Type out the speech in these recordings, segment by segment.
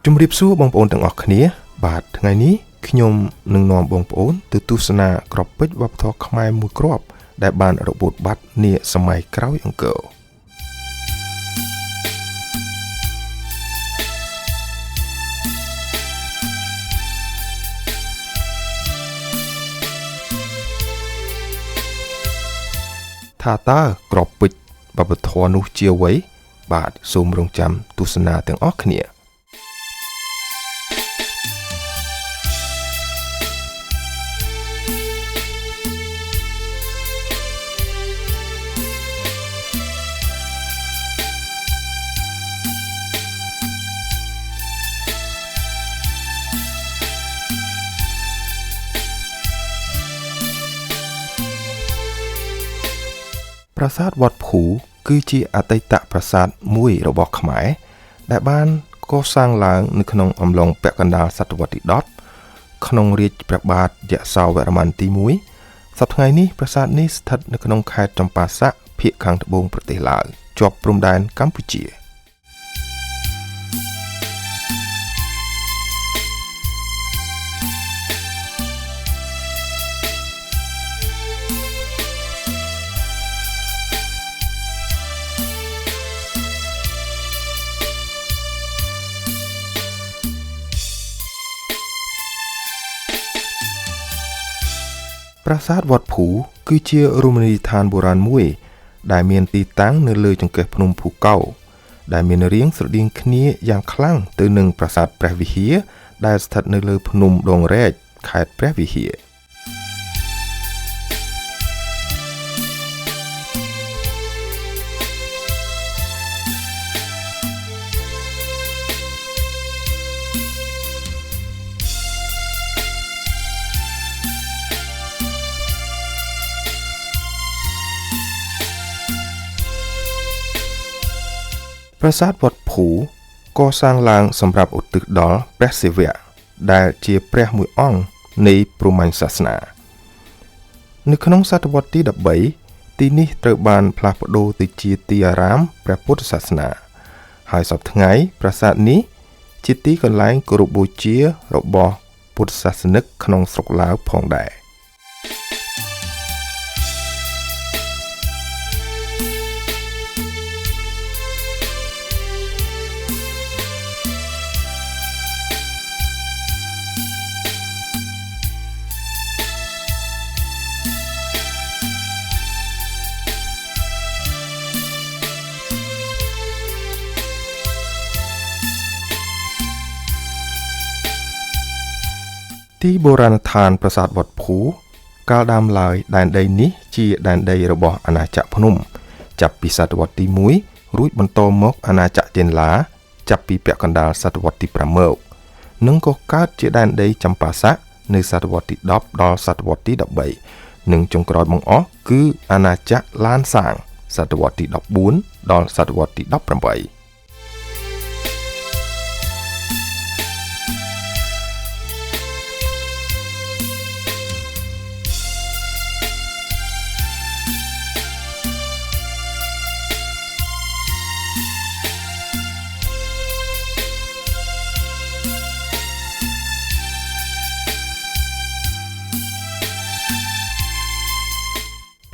ជំរាបសួរបងប្អូនទាំងអស់គ្នាបាទថ្ងៃនេះខ្ញុំនឹងនាំបងប្អូនទៅទស្សនាក្របពេជ្រវប្បធម៌ខ្មែរមួយគ្រាប់ដែលបានរបូតបាត់នាសម័យក្រោយអង្គរថាតើក្របពេជ្រវប្បធម៌នោះជាអ្វីបាទសូមរងចាំទស្សនាទាំងអស់គ្នាប្រាសាទវត្តភូគឺជាអតីតប្រាសាទមួយរបស់ខ្មែរដែលបានកសាងឡើងនៅក្នុងអំឡុងពាក់កណ្ដាលសតវត្សទី10ក្នុងរាជព្រះបាទយសោវរ្ម័នទី1សប្តាហ៍ថ្ងៃនេះប្រាសាទនេះស្ថិតនៅក្នុងខេត្តចម្ប៉ាសាក់ភាគខាងត្បូងប្រទេសឡាវជាប់ព្រំដែនកម្ពុជាប្រាសាទវត្តភូគឺជារមណីយដ្ឋានបុរាណមួយដែលមានទីតាំងនៅលើចង្កេះភ្នំភូកោដែលមានរាងស្រដៀងគ្នាយ៉ាងខ្លាំងទៅនឹងប្រាសាទព្រះវិហារដែលស្ថិតនៅលើភ្នំដងរែកខេត្តព្រះវិហារប្រាសាទវត្តភូកសាងឡើងសម្រាប់ឧទ្ទិសដល់ព្រះសិវៈដែលជាព្រះមួយអង្គនៃព្រហ្មញ្ញសាសនានៅក្នុងសតវត្សទី13ទីនេះត្រូវបានផ្លាស់ប្ដូរទៅជាទីអារាមព្រះពុទ្ធសាសនាហើយសប្តាហ៍ថ្ងៃប្រាសាទនេះជាទីកន្លែងគោរពបូជារបស់ពុទ្ធសាសនិកក្នុងស្រុកឡាវផងដែរទីបុរាណដ្ឋានប្រាសាទវត្តភូកាលដើមឡើយដែនដីនេះជាដែនដីរបស់អាណាចក្រភ្នំចាប់ពីសតវត្សទី1រួចបន្តមកអាណាចក្រចេនឡាចាប់ពីពាក់កណ្ដាលសតវត្សទី5មកនិងក៏កើតជាដែនដីចម្ប៉ាសាក់នៅសតវត្សទី10ដល់សតវត្សទី13និងចុងក្រោយបង្អស់គឺអាណាចក្រឡានសាងសតវត្សទី14ដល់សតវត្សទី18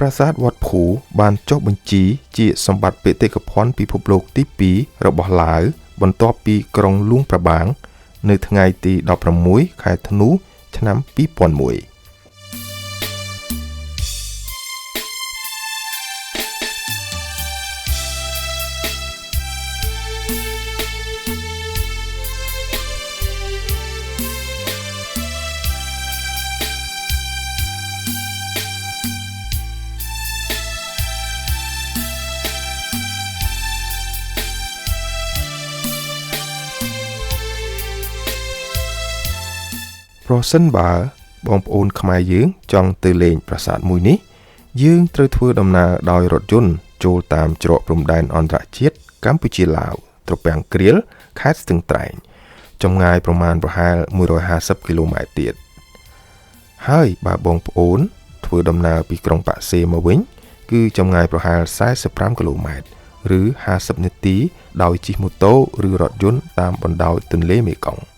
ប្រាសាទវត្តភូបានចុះបញ្ជីជាសម្បត្តិបេតិកភណ្ឌពិភពលោកទី2របស់ឡាវបន្ទាប់ពីក្រុងលួងប្របាងនៅថ្ងៃទី16ខែធ្នូឆ្នាំ2001ប្រសិនបើបងប្អូនខ្មែរយើងចង់ទៅលេងប្រាសាទមួយនេះយើងត្រូវធ្វើដំណើរដោយរថយន្តចូលតាមច្រកព្រំដែនអន្តរជាតិកម្ពុជាឡាវត្រពាំងគ្រៀលខេត្តស្ទឹងត្រែងចម្ងាយប្រហែល150គីឡូម៉ែត្រទៀតហើយបើបងប្អូនធ្វើដំណើរពីក្រុងប៉ាក់សេមកវិញគឺចម្ងាយប្រហែល45គីឡូម៉ែត្រ ឬ50នាទីដោយជិះម៉ូតូឬរថយន្តតាមបណ្ដោយទន្លេមេគង្គ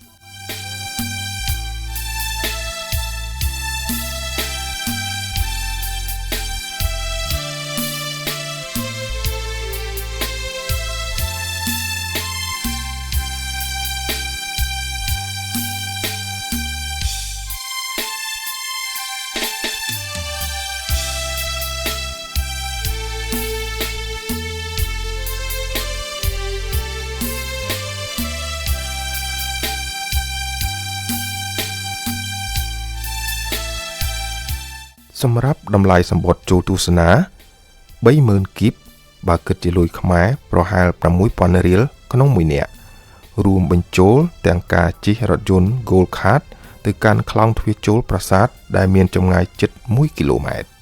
សម្រាប់តម្លៃសម្បត្តិចូលទស្សនា 30,000 គីបបើគិតជាលុយខ្មែរប្រហែល 6,000 រៀលក្នុងមួយនាក់រួមបញ្ចូលទាំងការជិះរថយន្ត Gold Card ទៅកាន់ខ្លោងទ្វារចូលប្រាសាទដែលមានចម្ងាយជិត1គីឡូម៉ែត្រ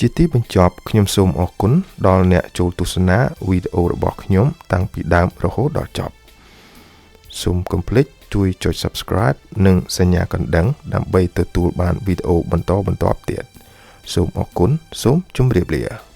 ជាទីបញ្ចប់ខ្ញុំសូមអរគុណដល់អ្នកចូលទស្សនាវីដេអូរបស់ខ្ញុំតាំងពីដើមរហូតដល់ចប់សូមកុំភ្លេចជួយចុច Subscribe និងសញ្ញាកណ្ដឹងដើម្បីទទួលបានវីដេអូបន្តបន្ទាប់ទៀតសូមអរគុណសូមជម្រាបលា